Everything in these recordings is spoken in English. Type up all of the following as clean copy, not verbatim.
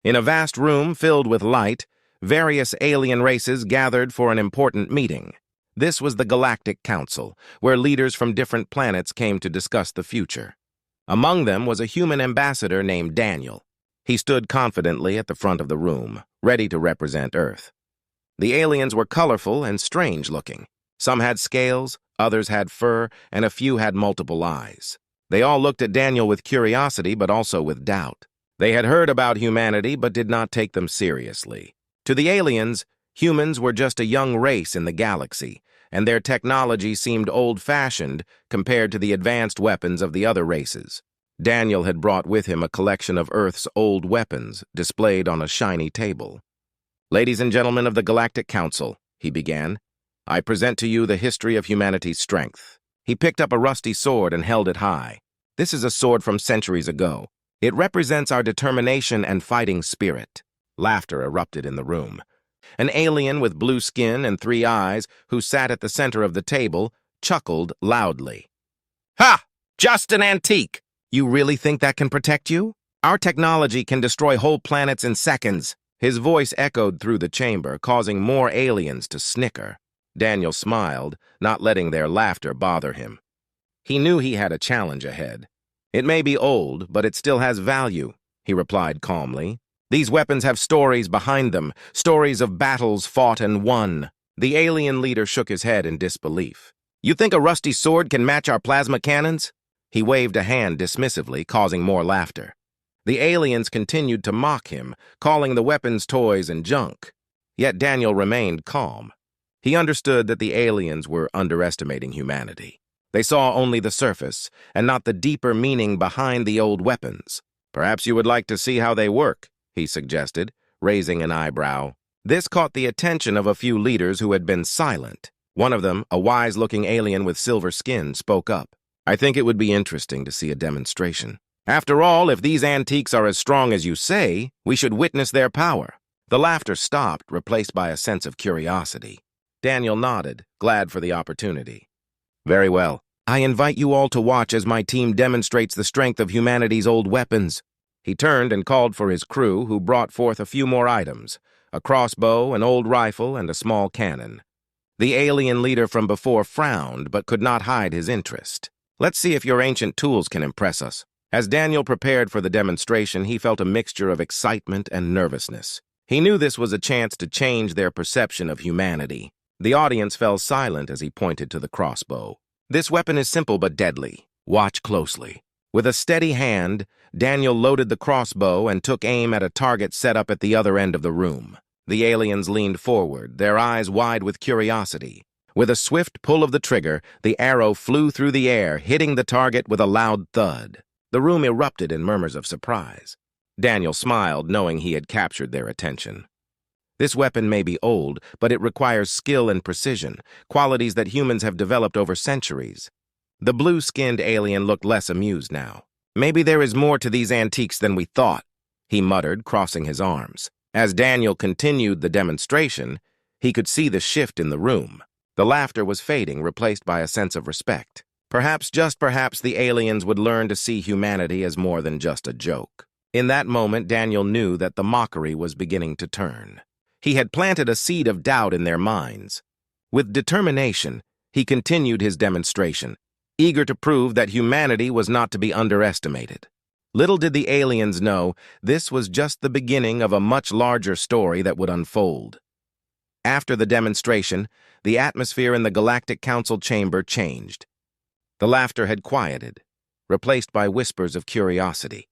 In a vast room filled with light, various alien races gathered for an important meeting. This was the Galactic Council, where leaders from different planets came to discuss the future. Among them was a human ambassador named Daniel. He stood confidently at the front of the room, ready to represent Earth. The aliens were colorful and strange-looking. Some had scales, others had fur, and a few had multiple eyes. They all looked at Daniel with curiosity, but also with doubt. They had heard about humanity, but did not take them seriously. To the aliens, humans were just a young race in the galaxy, and their technology seemed old-fashioned compared to the advanced weapons of the other races. Daniel had brought with him a collection of Earth's old weapons, displayed on a shiny table. "Ladies and gentlemen of the Galactic Council," he began, "I present to you the history of humanity's strength." He picked up a rusty sword and held it high. "This is a sword from centuries ago. It represents our determination and fighting spirit." Laughter erupted in the room. An alien with blue skin and 3 eyes, who sat at the center of the table, chuckled loudly. "Ha! Just an antique! You really think that can protect you? Our technology can destroy whole planets in seconds." His voice echoed through the chamber, causing more aliens to snicker. Daniel smiled, not letting their laughter bother him. He knew he had a challenge ahead. "It may be old, but it still has value," he replied calmly. "These weapons have stories behind them, stories of battles fought and won." The alien leader shook his head in disbelief. "You think a rusty sword can match our plasma cannons?" He waved a hand dismissively, causing more laughter. The aliens continued to mock him, calling the weapons toys and junk. Yet Daniel remained calm. He understood that the aliens were underestimating humanity. They saw only the surface, and not the deeper meaning behind the old weapons. "Perhaps you would like to see how they work," he suggested, raising an eyebrow. This caught the attention of a few leaders who had been silent. One of them, a wise-looking alien with silver skin, spoke up. "I think it would be interesting to see a demonstration. After all, if these antiques are as strong as you say, we should witness their power." The laughter stopped, replaced by a sense of curiosity. Daniel nodded, glad for the opportunity. "Very well. I invite you all to watch as my team demonstrates the strength of humanity's old weapons." He turned and called for his crew, who brought forth a few more items: a crossbow, an old rifle, and a small cannon. The alien leader from before frowned, but could not hide his interest. "Let's see if your ancient tools can impress us." As Daniel prepared for the demonstration, he felt a mixture of excitement and nervousness. He knew this was a chance to change their perception of humanity. The audience fell silent as he pointed to the crossbow. "This weapon is simple but deadly. Watch closely." With a steady hand, Daniel loaded the crossbow and took aim at a target set up at the other end of the room. The aliens leaned forward, their eyes wide with curiosity. With a swift pull of the trigger, the arrow flew through the air, hitting the target with a loud thud. The room erupted in murmurs of surprise. Daniel smiled, knowing he had captured their attention. "This weapon may be old, but it requires skill and precision, qualities that humans have developed over centuries." The blue-skinned alien looked less amused now. "Maybe there is more to these antiques than we thought," he muttered, crossing his arms. As Daniel continued the demonstration, he could see the shift in the room. The laughter was fading, replaced by a sense of respect. Perhaps, just perhaps, the aliens would learn to see humanity as more than just a joke. In that moment, Daniel knew that the mockery was beginning to turn. He had planted a seed of doubt in their minds. With determination, he continued his demonstration, eager to prove that humanity was not to be underestimated. Little did the aliens know, this was just the beginning of a much larger story that would unfold. After the demonstration, the atmosphere in the Galactic Council chamber changed. The laughter had quieted, replaced by whispers of curiosity.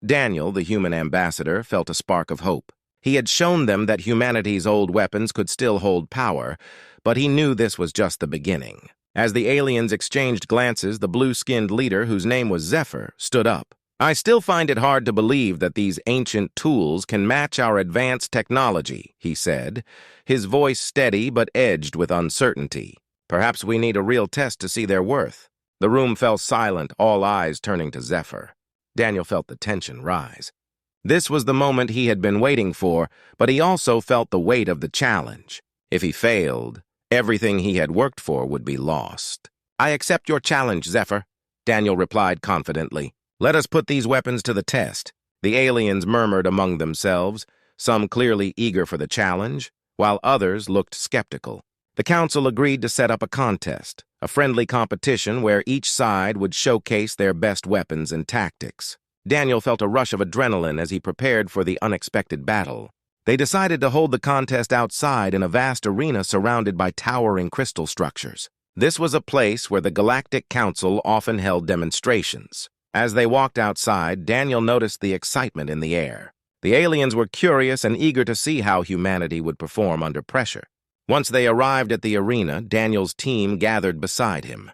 Daniel, the human ambassador, felt a spark of hope. He had shown them that humanity's old weapons could still hold power, but he knew this was just the beginning. As the aliens exchanged glances, the blue-skinned leader, whose name was Zephyr, stood up. "I still find it hard to believe that these ancient tools can match our advanced technology," he said, his voice steady but edged with uncertainty. "Perhaps we need a real test to see their worth." The room fell silent, all eyes turning to Zephyr. Daniel felt the tension rise. This was the moment he had been waiting for, but he also felt the weight of the challenge. If he failed, everything he had worked for would be lost. "I accept your challenge, Zephyr," Daniel replied confidently. "Let us put these weapons to the test." The aliens murmured among themselves, some clearly eager for the challenge, while others looked skeptical. The council agreed to set up a contest, a friendly competition where each side would showcase their best weapons and tactics. Daniel felt a rush of adrenaline as he prepared for the unexpected battle. They decided to hold the contest outside in a vast arena surrounded by towering crystal structures. This was a place where the Galactic Council often held demonstrations. As they walked outside, Daniel noticed the excitement in the air. The aliens were curious and eager to see how humanity would perform under pressure. Once they arrived at the arena, Daniel's team gathered beside him.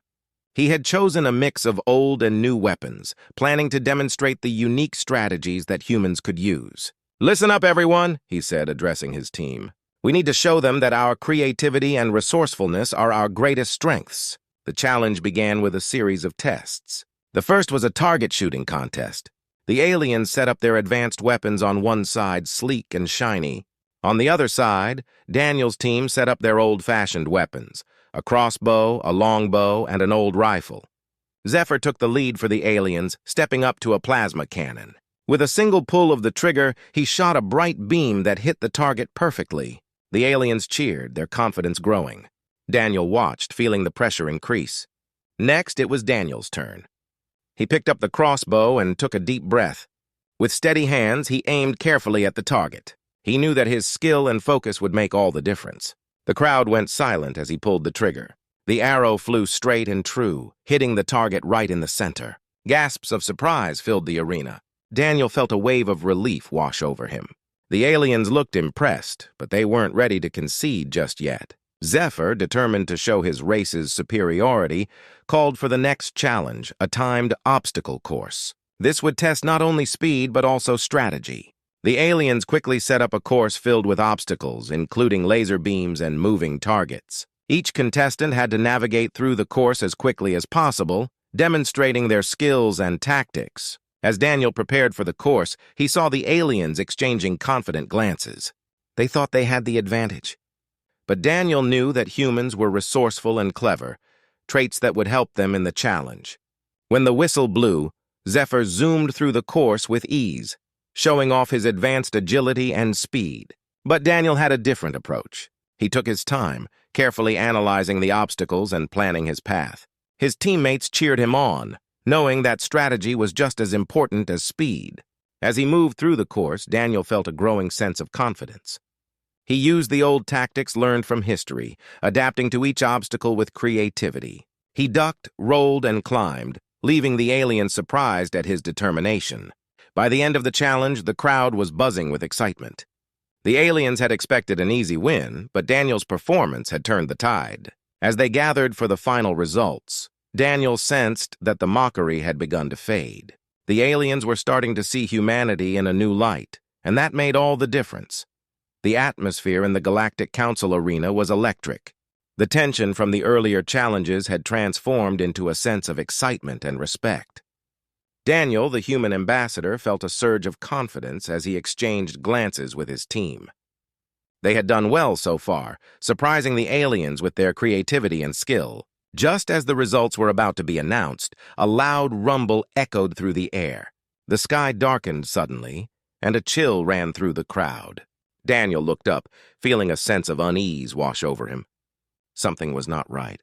He had chosen a mix of old and new weapons, planning to demonstrate the unique strategies that humans could use. "Listen up, everyone," he said, addressing his team. "We need to show them that our creativity and resourcefulness are our greatest strengths." The challenge began with a series of tests. The first was a target shooting contest. The aliens set up their advanced weapons on one side, sleek and shiny. On the other side, Daniel's team set up their old-fashioned weapons, a crossbow, a longbow, and an old rifle. Zephyr took the lead for the aliens, stepping up to a plasma cannon. With a single pull of the trigger, he shot a bright beam that hit the target perfectly. The aliens cheered, their confidence growing. Daniel watched, feeling the pressure increase. Next, it was Daniel's turn. He picked up the crossbow and took a deep breath. With steady hands, he aimed carefully at the target. He knew that his skill and focus would make all the difference. The crowd went silent as he pulled the trigger. The arrow flew straight and true, hitting the target right in the center. Gasps of surprise filled the arena. Daniel felt a wave of relief wash over him. The aliens looked impressed, but they weren't ready to concede just yet. Zephyr, determined to show his race's superiority, called for the next challenge, a timed obstacle course. This would test not only speed but also strategy. The aliens quickly set up a course filled with obstacles, including laser beams and moving targets. Each contestant had to navigate through the course as quickly as possible, demonstrating their skills and tactics. As Daniel prepared for the course, he saw the aliens exchanging confident glances. They thought they had the advantage. But Daniel knew that humans were resourceful and clever, traits that would help them in the challenge. When the whistle blew, Zephyr zoomed through the course with ease, showing off his advanced agility and speed. But Daniel had a different approach. He took his time, carefully analyzing the obstacles and planning his path. His teammates cheered him on, knowing that strategy was just as important as speed. As he moved through the course, Daniel felt a growing sense of confidence. He used the old tactics learned from history, adapting to each obstacle with creativity. He ducked, rolled, and climbed, leaving the aliens surprised at his determination. By the end of the challenge, the crowd was buzzing with excitement. The aliens had expected an easy win, but Daniel's performance had turned the tide. As they gathered for the final results, Daniel sensed that the mockery had begun to fade. The aliens were starting to see humanity in a new light, and that made all the difference. The atmosphere in the Galactic Council arena was electric. The tension from the earlier challenges had transformed into a sense of excitement and respect. Daniel, the human ambassador, felt a surge of confidence as he exchanged glances with his team. They had done well so far, surprising the aliens with their creativity and skill. Just as the results were about to be announced, a loud rumble echoed through the air. The sky darkened suddenly, and a chill ran through the crowd. Daniel looked up, feeling a sense of unease wash over him. Something was not right.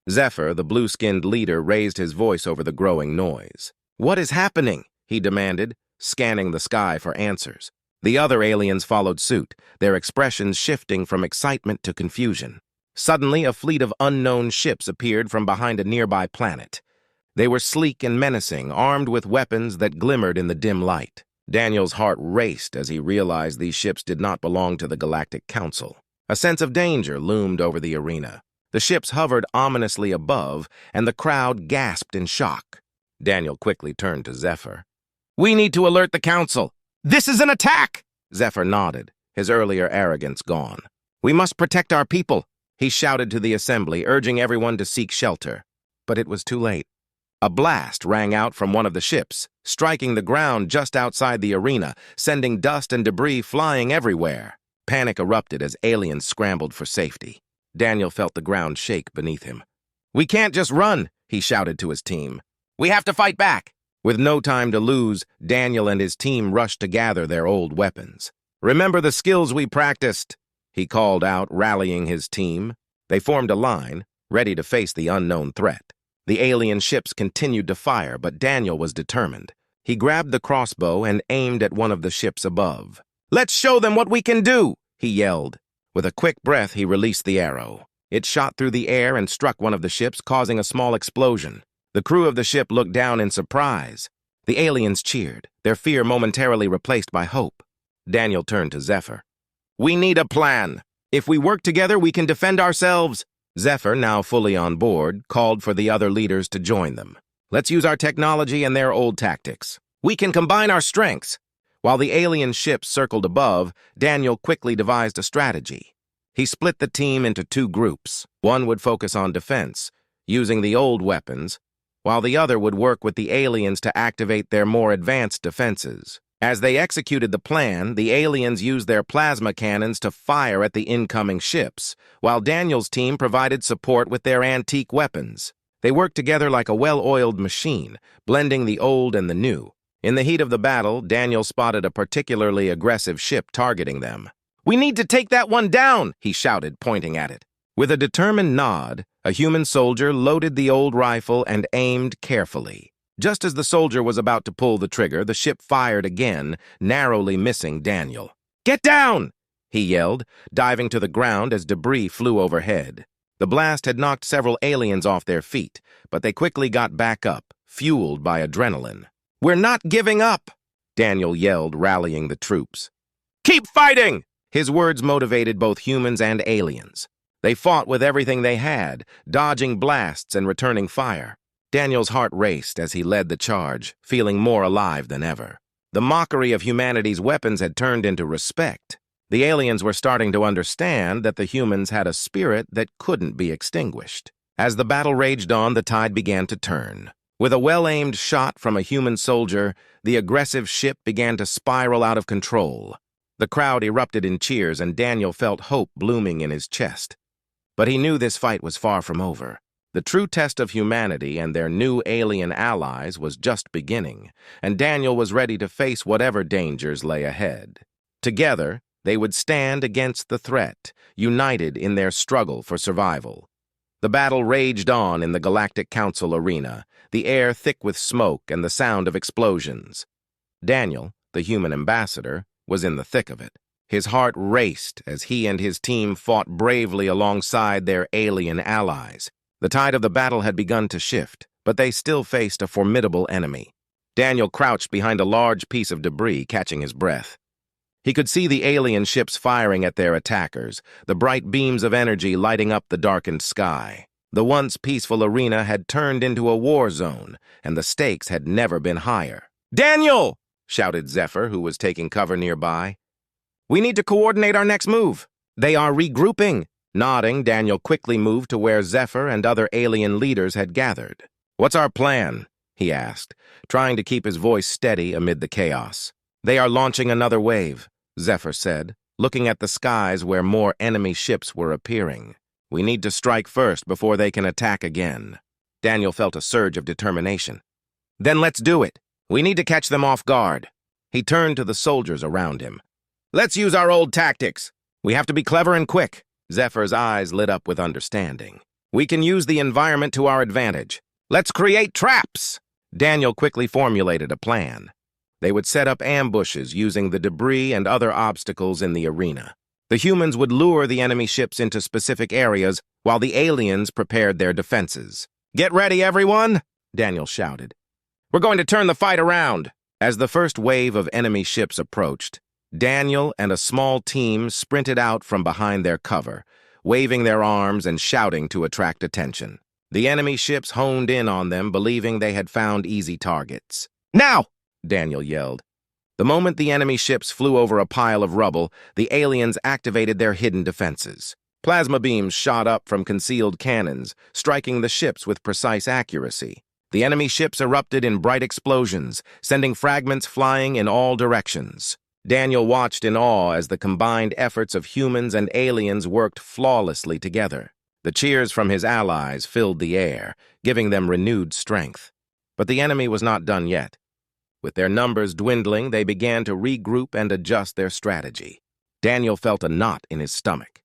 Zephyr, the blue-skinned leader, raised his voice over the growing noise. "What is happening?" he demanded, scanning the sky for answers. The other aliens followed suit, their expressions shifting from excitement to confusion. Suddenly, a fleet of unknown ships appeared from behind a nearby planet. They were sleek and menacing, armed with weapons that glimmered in the dim light. Daniel's heart raced as he realized these ships did not belong to the Galactic Council. A sense of danger loomed over the arena. The ships hovered ominously above, and the crowd gasped in shock. Daniel quickly turned to Zephyr. "We need to alert the Council. This is an attack!" Zephyr nodded, his earlier arrogance gone. "We must protect our people," he shouted to the assembly, urging everyone to seek shelter. But it was too late. A blast rang out from one of the ships, striking the ground just outside the arena, sending dust and debris flying everywhere. Panic erupted as aliens scrambled for safety. Daniel felt the ground shake beneath him. "We can't just run," he shouted to his team. "We have to fight back." With no time to lose, Daniel and his team rushed to gather their old weapons. "Remember the skills we practiced," he called out, rallying his team. They formed a line, ready to face the unknown threat. The alien ships continued to fire, but Daniel was determined. He grabbed the crossbow and aimed at one of the ships above. "Let's show them what we can do," he yelled. With a quick breath, he released the arrow. It shot through the air and struck one of the ships, causing a small explosion. The crew of the ship looked down in surprise. The aliens cheered, their fear momentarily replaced by hope. Daniel turned to Zephyr. "We need a plan. If we work together, we can defend ourselves." Zephyr, now fully on board, called for the other leaders to join them. "Let's use our technology and their old tactics. We can combine our strengths." While the alien ships circled above, Daniel quickly devised a strategy. He split the team into two groups. One would focus on defense, using the old weapons, while the other would work with the aliens to activate their more advanced defenses. As they executed the plan, the aliens used their plasma cannons to fire at the incoming ships, while Daniel's team provided support with their antique weapons. They worked together like a well-oiled machine, blending the old and the new. In the heat of the battle, Daniel spotted a particularly aggressive ship targeting them. "We need to take that one down," he shouted, pointing at it. With a determined nod, a human soldier loaded the old rifle and aimed carefully. Just as the soldier was about to pull the trigger, the ship fired again, narrowly missing Daniel. "Get down!" he yelled, diving to the ground as debris flew overhead. The blast had knocked several aliens off their feet, but they quickly got back up, fueled by adrenaline. "We're not giving up!" Daniel yelled, rallying the troops. "Keep fighting!" His words motivated both humans and aliens. They fought with everything they had, dodging blasts and returning fire. Daniel's heart raced as he led the charge, feeling more alive than ever. The mockery of humanity's weapons had turned into respect. The aliens were starting to understand that the humans had a spirit that couldn't be extinguished. As the battle raged on, the tide began to turn. With a well-aimed shot from a human soldier, the aggressive ship began to spiral out of control. The crowd erupted in cheers, and Daniel felt hope blooming in his chest. But he knew this fight was far from over. The true test of humanity and their new alien allies was just beginning, and Daniel was ready to face whatever dangers lay ahead. Together, they would stand against the threat, united in their struggle for survival. The battle raged on in the Galactic Council arena, the air thick with smoke and the sound of explosions. Daniel, the human ambassador, was in the thick of it. His heart raced as he and his team fought bravely alongside their alien allies. The tide of the battle had begun to shift, but they still faced a formidable enemy. Daniel crouched behind a large piece of debris, catching his breath. He could see the alien ships firing at their attackers, the bright beams of energy lighting up the darkened sky. The once peaceful arena had turned into a war zone, and the stakes had never been higher. "Daniel!" shouted Zephyr, who was taking cover nearby. "We need to coordinate our next move." "They are regrouping." Nodding, Daniel quickly moved to where Zephyr and other alien leaders had gathered. "What's our plan?" he asked, trying to keep his voice steady amid the chaos. "They are launching another wave," Zephyr said, looking at the skies where more enemy ships were appearing. "We need to strike first before they can attack again." Daniel felt a surge of determination. "Then let's do it. We need to catch them off guard." He turned to the soldiers around him. "Let's use our old tactics. We have to be clever and quick." Zephyr's eyes lit up with understanding. "We can use the environment to our advantage. Let's create traps!" Daniel quickly formulated a plan. They would set up ambushes using the debris and other obstacles in the arena. The humans would lure the enemy ships into specific areas while the aliens prepared their defenses. "Get ready, everyone!" Daniel shouted. "We're going to turn the fight around." As the first wave of enemy ships approached, Daniel and a small team sprinted out from behind their cover, waving their arms and shouting to attract attention. The enemy ships honed in on them, believing they had found easy targets. "Now!" Daniel yelled. The moment the enemy ships flew over a pile of rubble, the aliens activated their hidden defenses. Plasma beams shot up from concealed cannons, striking the ships with precise accuracy. The enemy ships erupted in bright explosions, sending fragments flying in all directions. Daniel watched in awe as the combined efforts of humans and aliens worked flawlessly together. The cheers from his allies filled the air, giving them renewed strength. But the enemy was not done yet. With their numbers dwindling, they began to regroup and adjust their strategy. Daniel felt a knot in his stomach.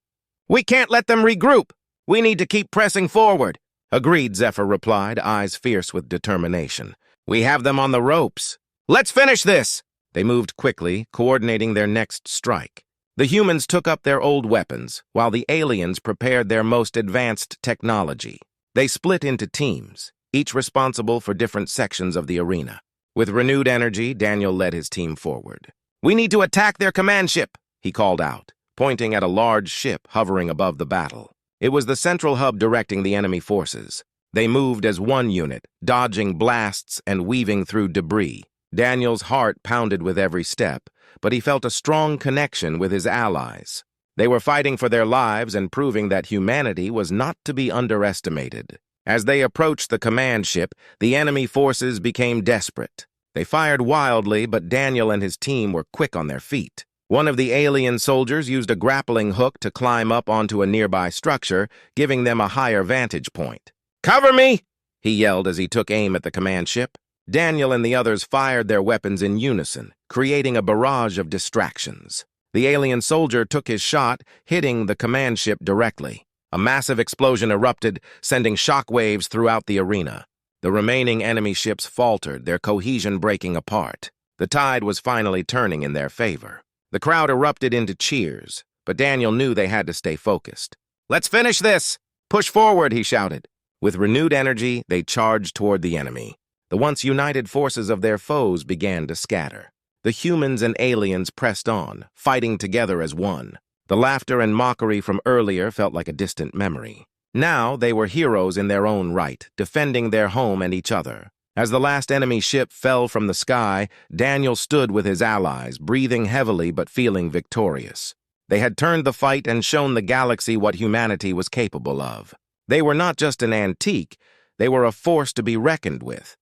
"We can't let them regroup! We need to keep pressing forward!" "Agreed," Zephyr replied, eyes fierce with determination. "We have them on the ropes. Let's finish this!" They moved quickly, coordinating their next strike. The humans took up their old weapons, while the aliens prepared their most advanced technology. They split into teams, each responsible for different sections of the arena. With renewed energy, Daniel led his team forward. "We need to attack their command ship," he called out, pointing at a large ship hovering above the battle. It was the central hub directing the enemy forces. They moved as one unit, dodging blasts and weaving through debris. Daniel's heart pounded with every step, but he felt a strong connection with his allies. They were fighting for their lives and proving that humanity was not to be underestimated. As they approached the command ship, the enemy forces became desperate. They fired wildly, but Daniel and his team were quick on their feet. One of the alien soldiers used a grappling hook to climb up onto a nearby structure, giving them a higher vantage point. "Cover me!" he yelled as he took aim at the command ship. Daniel and the others fired their weapons in unison, creating a barrage of distractions. The alien soldier took his shot, hitting the command ship directly. A massive explosion erupted, sending shockwaves throughout the arena. The remaining enemy ships faltered, their cohesion breaking apart. The tide was finally turning in their favor. The crowd erupted into cheers, but Daniel knew they had to stay focused. "Let's finish this! Push forward," he shouted. With renewed energy, they charged toward the enemy. The once united forces of their foes began to scatter. The humans and aliens pressed on, fighting together as one. The laughter and mockery from earlier felt like a distant memory. Now they were heroes in their own right, defending their home and each other. As the last enemy ship fell from the sky, Daniel stood with his allies, breathing heavily but feeling victorious. They had turned the fight and shown the galaxy what humanity was capable of. They were not just an antique, they were a force to be reckoned with.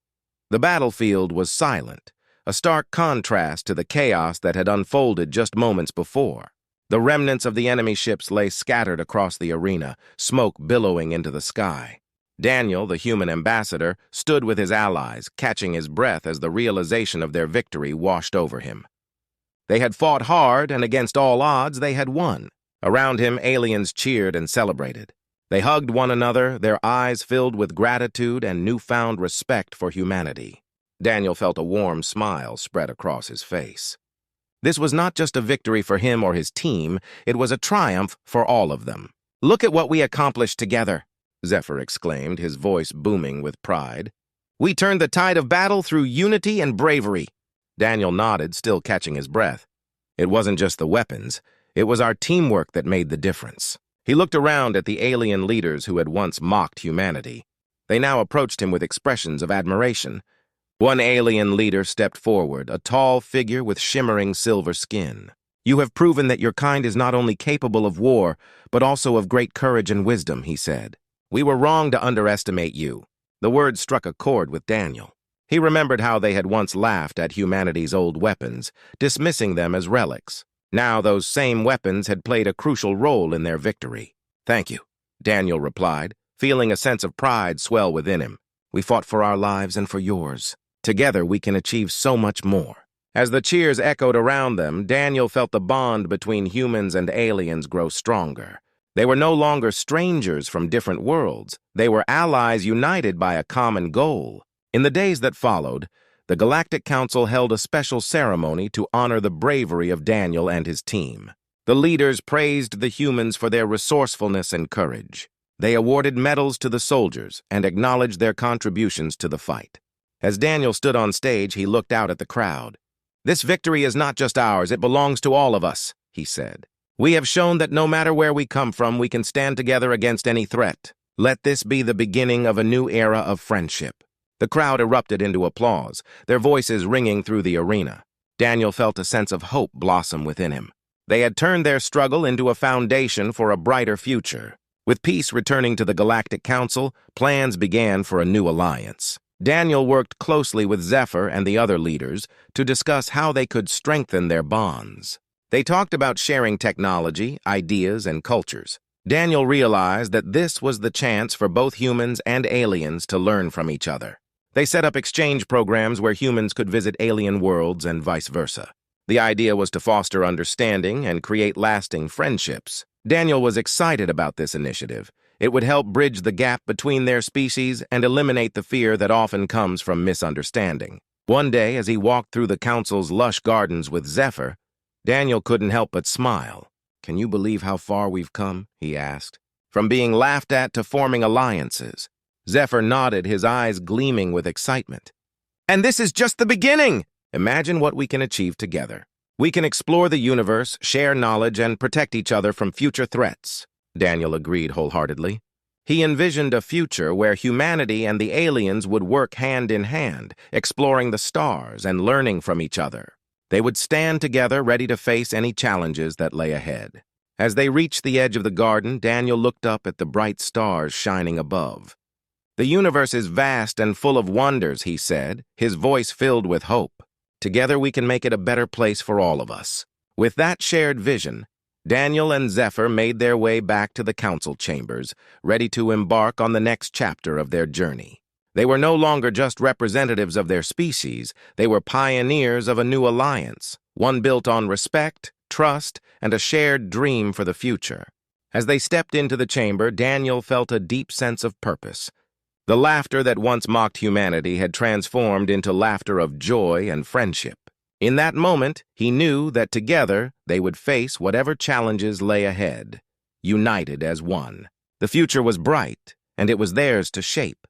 The battlefield was silent, a stark contrast to the chaos that had unfolded just moments before. The remnants of the enemy ships lay scattered across the arena, smoke billowing into the sky. Daniel, the human ambassador, stood with his allies, catching his breath as the realization of their victory washed over him. They had fought hard, and against all odds, they had won. Around him, aliens cheered and celebrated. They hugged one another, their eyes filled with gratitude and newfound respect for humanity. Daniel felt a warm smile spread across his face. This was not just a victory for him or his team, it was a triumph for all of them. "Look at what we accomplished together," Zephyr exclaimed, his voice booming with pride. "We turned the tide of battle through unity and bravery." Daniel nodded, still catching his breath. It wasn't just the weapons, it was our teamwork that made the difference. He looked around at the alien leaders who had once mocked humanity. They now approached him with expressions of admiration. One alien leader stepped forward, a tall figure with shimmering silver skin. "You have proven that your kind is not only capable of war, but also of great courage and wisdom," he said. "We were wrong to underestimate you." The words struck a chord with Daniel. He remembered how they had once laughed at humanity's old weapons, dismissing them as relics. Now those same weapons had played a crucial role in their victory. "Thank you," Daniel replied, feeling a sense of pride swell within him. "We fought for our lives and for yours. Together we can achieve so much more." As the cheers echoed around them, Daniel felt the bond between humans and aliens grow stronger. They were no longer strangers from different worlds. They were allies united by a common goal. In the days that followed, the Galactic Council held a special ceremony to honor the bravery of Daniel and his team. The leaders praised the humans for their resourcefulness and courage. They awarded medals to the soldiers and acknowledged their contributions to the fight. As Daniel stood on stage, he looked out at the crowd. "This victory is not just ours, it belongs to all of us," he said. "We have shown that no matter where we come from, we can stand together against any threat. Let this be the beginning of a new era of friendship." The crowd erupted into applause, their voices ringing through the arena. Daniel felt a sense of hope blossom within him. They had turned their struggle into a foundation for a brighter future. With peace returning to the Galactic Council, plans began for a new alliance. Daniel worked closely with Zephyr and the other leaders to discuss how they could strengthen their bonds. They talked about sharing technology, ideas, and cultures. Daniel realized that this was the chance for both humans and aliens to learn from each other. They set up exchange programs where humans could visit alien worlds and vice versa. The idea was to foster understanding and create lasting friendships. Daniel was excited about this initiative. It would help bridge the gap between their species and eliminate the fear that often comes from misunderstanding. One day, as he walked through the council's lush gardens with Zephyr, Daniel couldn't help but smile. "Can you believe how far we've come?" he asked. "From being laughed at to forming alliances." Zephyr nodded, his eyes gleaming with excitement. "And this is just the beginning! Imagine what we can achieve together. We can explore the universe, share knowledge, and protect each other from future threats." Daniel agreed wholeheartedly. He envisioned a future where humanity and the aliens would work hand in hand, exploring the stars and learning from each other. They would stand together, ready to face any challenges that lay ahead. As they reached the edge of the garden, Daniel looked up at the bright stars shining above. "The universe is vast and full of wonders," he said, his voice filled with hope. "Together we can make it a better place for all of us." With that shared vision, Daniel and Zephyr made their way back to the council chambers, ready to embark on the next chapter of their journey. They were no longer just representatives of their species, they were pioneers of a new alliance, one built on respect, trust, and a shared dream for the future. As they stepped into the chamber, Daniel felt a deep sense of purpose. The laughter that once mocked humanity had transformed into laughter of joy and friendship. In that moment, he knew that together they would face whatever challenges lay ahead, united as one. The future was bright, and it was theirs to shape.